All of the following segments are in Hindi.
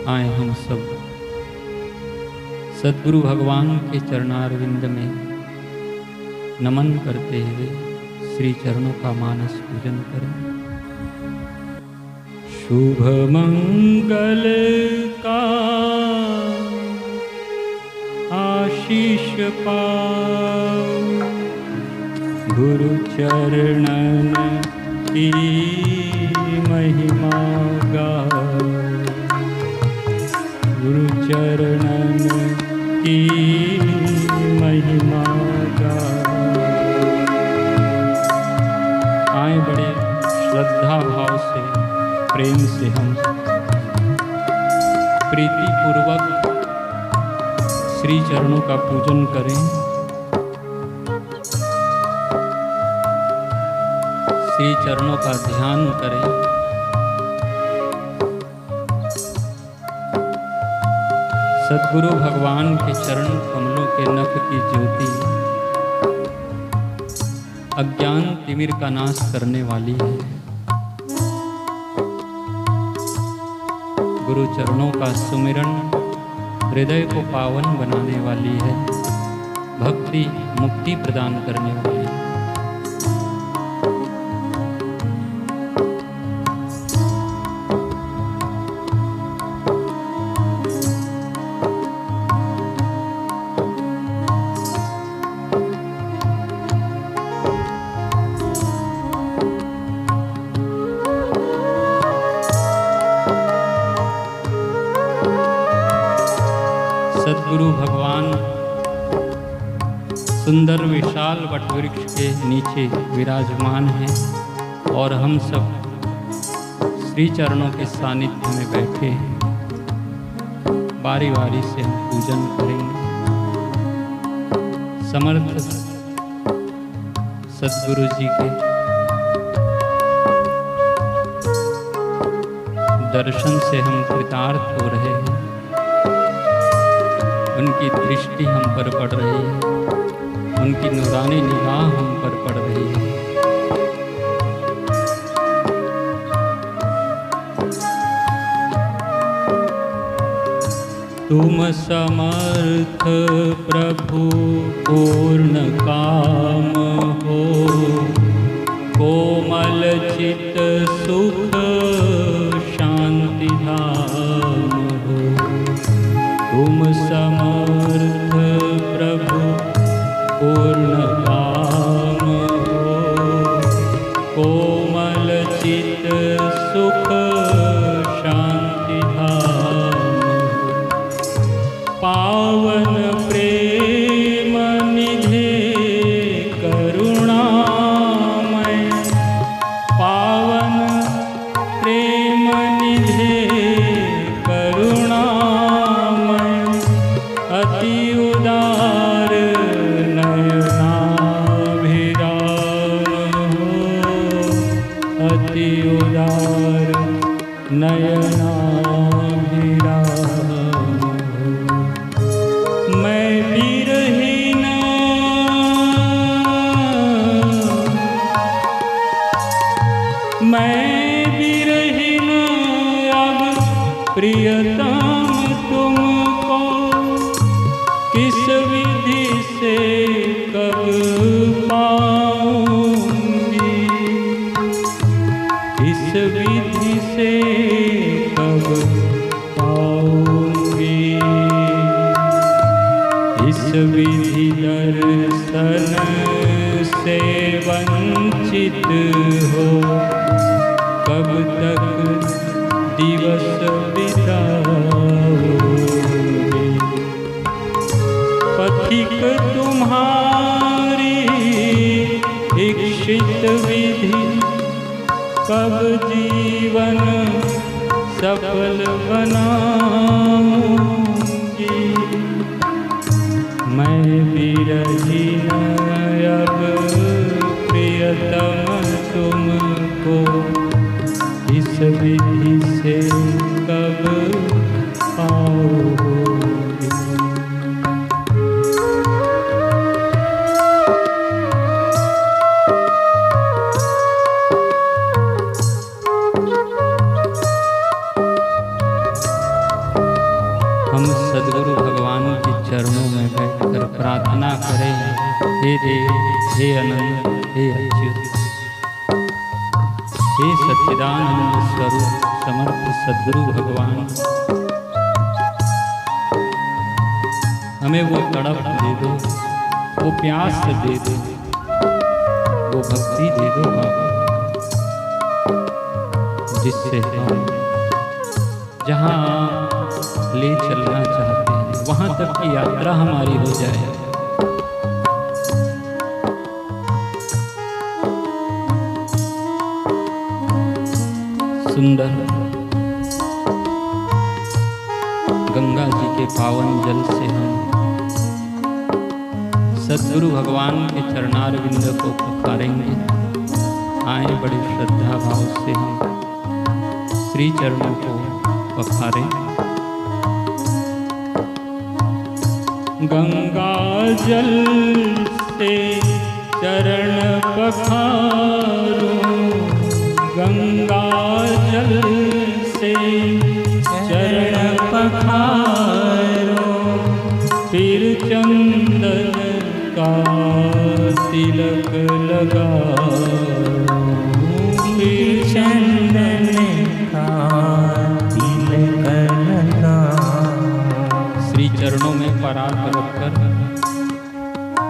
आए हम सब सद्गुरु भगवान के चरणारविंद में नमन करते हुए श्री चरणों का मानस पूजन करें। शुभ मंगल का आशीष पाओ, गुरु चरणन की महिमा गाओ, गुरु चरणन की महिमा गाओ। आए बड़े श्रद्धा भाव से प्रेम से हम प्रीति पूर्वक श्री चरणों का पूजन करें। श्री चरणों का ध्यान करें। सद्गुरु भगवान के चरण कमलों के नख की ज्योति अज्ञान तिमिर का नाश करने वाली है। गुरु चरणों का सुमिरन हृदय को पावन बनाने वाली है, भक्ति मुक्ति प्रदान करने वाली है। सद्गुरु भगवान सुंदर विशाल वटवृक्ष के नीचे विराजमान हैं और हम सब श्री चरणों के सानिध्य में बैठे हैं। बारी बारी से हम पूजन करेंगे। समर्थ सद्गुरु जी के दर्शन से हम कृतार्थ हो रहे हैं। उनकी दृष्टि हम पर पड़ रही है, उनकी नूरानी निगाह हम पर पड़ रही है। तुम समर्थ प्रभु पूर्ण काम हो, कोमल चित सुख शांति धाम हो। तुम समर्थ प्रभु पूर्ण काम हो, कोमल चित सुख शांति धाम। पावन प्रेम निधे करुणामय, पावन प्रेम निधे अति उदार नयनाभिराम हो, अति उदार नयनाभिराम हो। मैं विरहीन अब प्रियतम तुमको किस विधि से कब पाऊंगी, किस विधि से कब पाऊंगी। इस विधि दर्शन से वंचित हो, कब तक दिवस बिताओगे। पथिक तुम्हारी इच्छित विधि, कब जीवन सफल बनाऊंगी। मैं विरहीन अब प्रियतम तुमको इस विधि से कब पाओगे। चरणों में बैठकर प्रार्थना करें, हे देव, हे अनंत, हे अच्युत, हे सच्चिदानंद स्वरूप समर्थ सद्गुरु भगवान, हमें वो तड़प दे दो, वो प्यास दे दो, वो भक्ति दे दो बाबा, जिससे हम जहाँ ले चलना चाहते हैं वहाँ तक की यात्रा हमारी हो जाए। सुंदर गंगा जी के पावन जल से हम सद्गुरु भगवान के चरणारविंद को पुकारेंगे। आए बड़ी श्रद्धा भाव से हम श्री चरणों को पखारें। गंगा जल से चरण पखारो, गंगा जल से चरण पखारो, फिर चंदन का तिलक लगाओ, फिर चंदन का तिलक लगाओ। श्री चरणों में पराग रखकर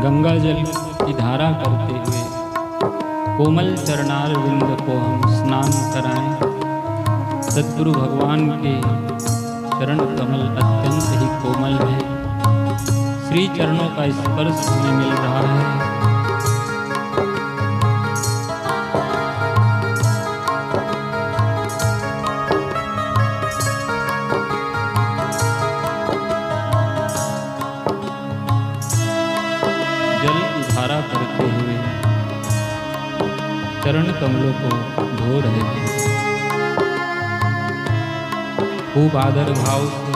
गंगा जल की धारा करते हुए कोमल चरणारविंद को हम स्नान कराएं। सद्गुरु भगवान के चरण कमल अत्यंत ही कोमल है। श्री चरणों का स्पर्श हमें मिल रहा है। जल की धारा करते हुए चरण कमलों को धो रहे हैं। खूब आदर भाव से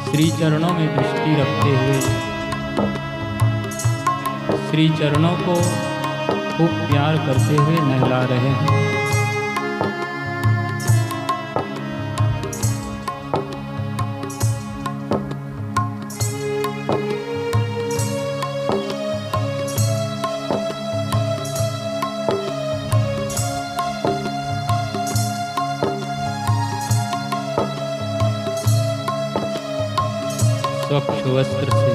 श्री चरणों में दृष्टि रखते हुए श्री चरणों को खूब प्यार करते हुए नहला रहे हैं। स्वच्छ वस्त्र से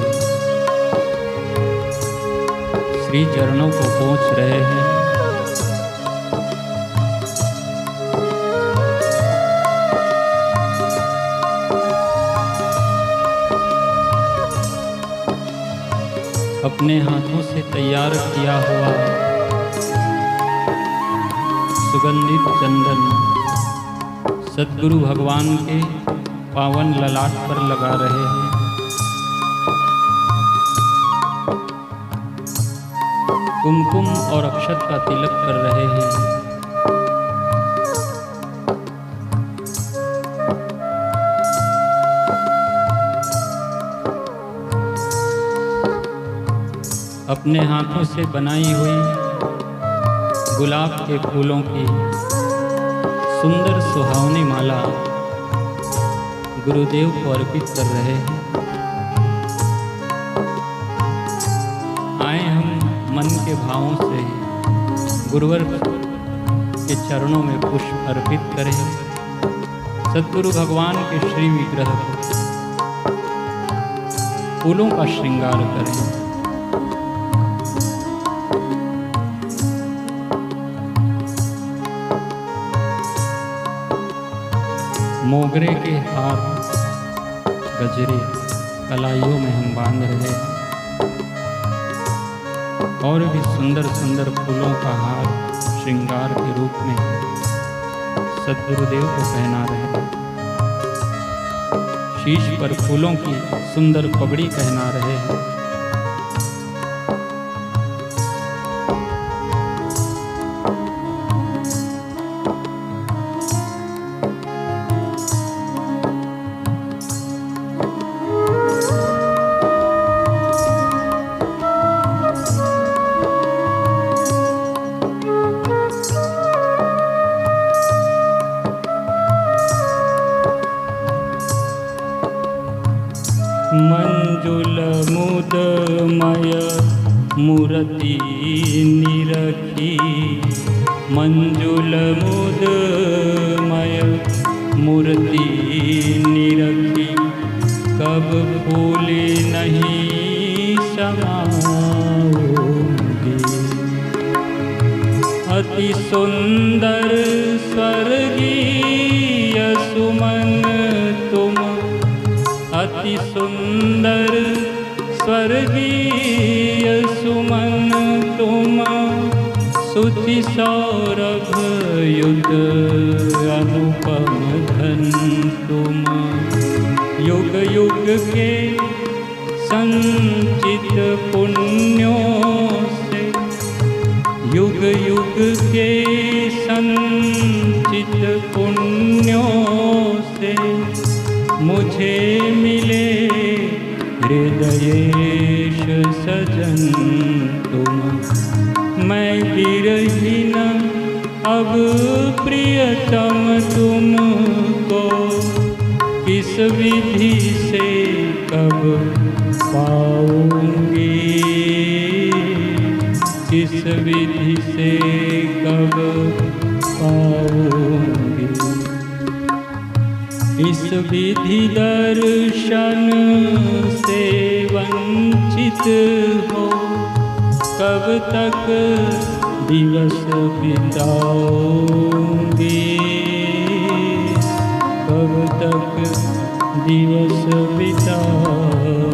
श्री चरणों को पोंछ रहे हैं। अपने हाथों से तैयार किया हुआ सुगंधित चंदन सद्गुरु भगवान के पावन ललाट पर लगा रहे हैं। कुमकुम और अक्षत का तिलक कर रहे हैं। अपने हाथों से बनाई हुई गुलाब के फूलों की सुंदर सुहावनी माला गुरुदेव को अर्पित कर रहे हैं। आए हम मन के भावों से गुरुवर के चरणों में पुष्प अर्पित करें। सद्गुरु भगवान के श्री विग्रह को फूलों का श्रृंगार करें। मोगरे के हार गजरे कलाइयों में हम बांध रहे हैं और भी सुंदर सुंदर फूलों का हार श्रृंगार के रूप में सद्गुरुदेव को पहना रहे हैं। शीश पर फूलों की सुंदर पगड़ी पहना रहे हैं। मंजुल मुदमय मूर्ति निरखी, मंजुल मुदमय मूर्ति निरखी, कब फूले नहीं समाओगे। अति सुंदर स्वर्गीय सुमन तुम, अति सुंदर स्वर्गीय सुमन तुम, सुचि सौरभ युग अनुपम धन तुम। युग युग के संचित पुण्यों से, युग युग के संचित पुण्यों से मुझे मिले हृदयेश सजन तुम। मैं विरहीन अब प्रियतम तुमको, किस विधि से कब पाऊंगी, किस विधि से कब पाऊंगी। इस विधि दर्शन से वंचित हो, कब तक दिवस बिताऊंगी, कब तक दिवस बिताऊंगी।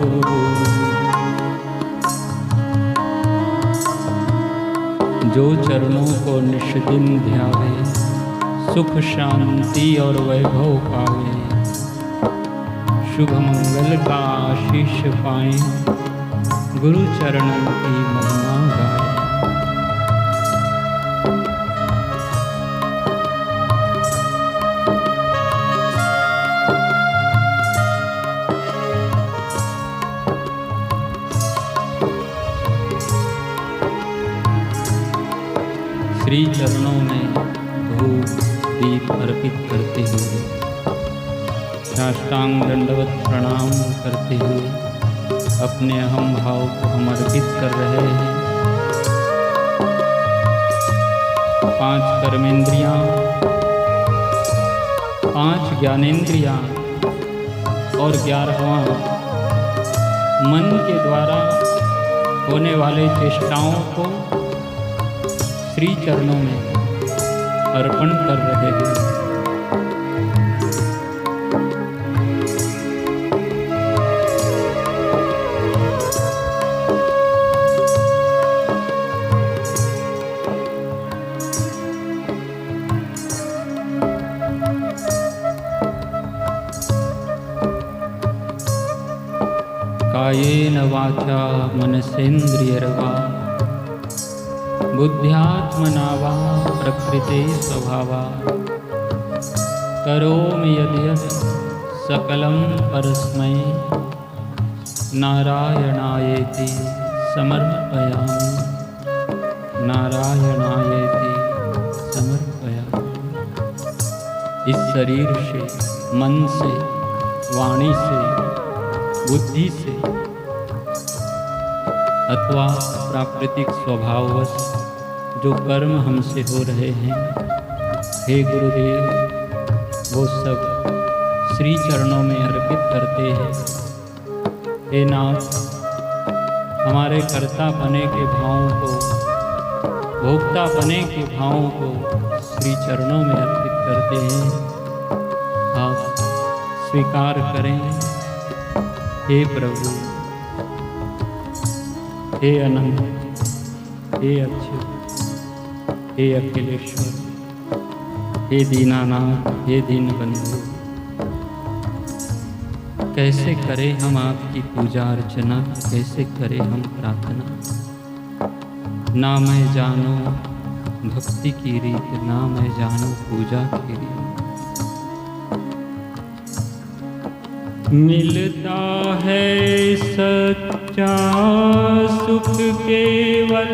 जो चरणों को निष्दिन ध्यावे, सुख शांति और वैभव पावे, शुभ मंगल का आशीष पाए, गुरु चरणों की महिमा गाए। श्री चरणों में धूप दीप अर्पित करते हुए, साष्टांग दंडवत प्रणाम करते हुए अपने अहम भाव को हम अर्पित कर रहे हैं। 5 कर्मेंद्रियां, 5 ज्ञानेंद्रियां और 11वां मन के द्वारा होने वाले चेष्टाओं को श्री चरणों में अर्पण कर रहे हैं। कायेन वाचा मनसेन्द्रियर्वा, बुद्ध्यात्मना वा प्रकृते स्वभावा, करोमि यद्यत् सकलं परस्मै नारायणायेति समर्पयामि, नारायणायेति समर्पयामि। इस शरीर से, मन से, वाणी से, बुद्धि से अथवा प्राकृतिक स्वभाववश जो कर्म हमसे हो रहे हैं, हे गुरुदेव, वो सब श्री चरणों में अर्पित करते हैं। हे नाथ, हमारे कर्ता बने के भावों को, भोक्ता बने के भावों को श्री चरणों में अर्पित करते हैं। आप स्वीकार करें। हे प्रभु, हे अनंत, हे अच्युत, हे अखिलेश्वर, हे दीनानाथ, हे दीनबंधु, कैसे करें हम आपकी पूजा अर्चना, कैसे करें हम प्रार्थना। ना मैं जानो भक्ति की रीत, ना मैं जानो पूजा की रीत। मिलता है सच्चा सुख केवल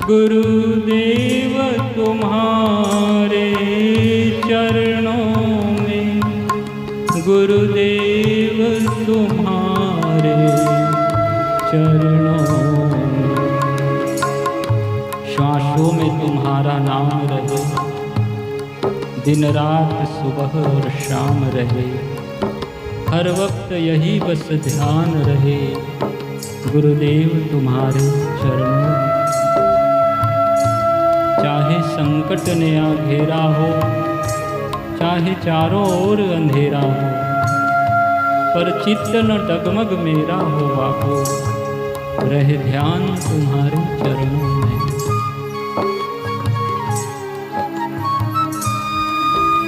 गुरुदेव तुम्हारे चरणों में, गुरुदेव तुम्हारे चरणों में। श्वासों में तुम्हारा नाम रहे, दिन रात सुबह और शाम रहे, हर वक्त यही बस ध्यान रहे, गुरुदेव तुम्हारे चरणों में। चाहे संकट ने आ घेरा हो, चाहे चारों ओर अंधेरा हो, पर चित्त न डगमग मेरा हो बापू, रहे ध्यान तुम्हारे चरणों में।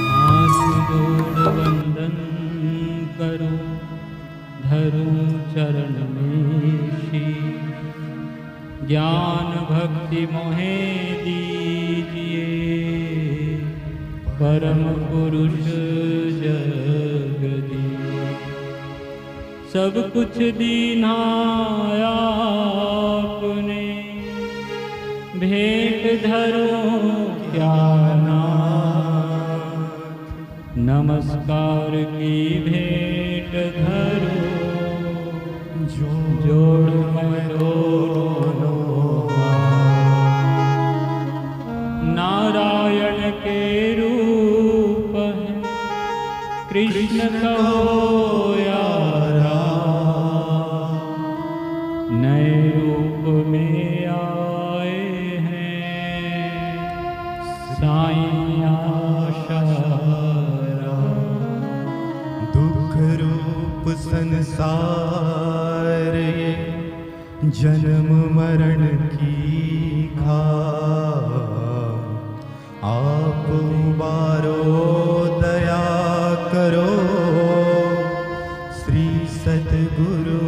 हाथ जोड़ वंदन करो, धरूं चरण में शीश, ज्ञान भक्ति मोहे दीजिए, परम पुरुष जगदीश। सब कुछ दीना आपने, भेंट धरो क्या नाथ, नमस्कार की भेंट धरो, जोड़ मैं दोनों नारायण के रूप है, कृष्ण कहो या राम, नए रूप में आए हैं साईं आशा राम। दुख रूप संसार ये जन्म मरण की घाट, आप उबारो दया करो, श्री सद्गुरु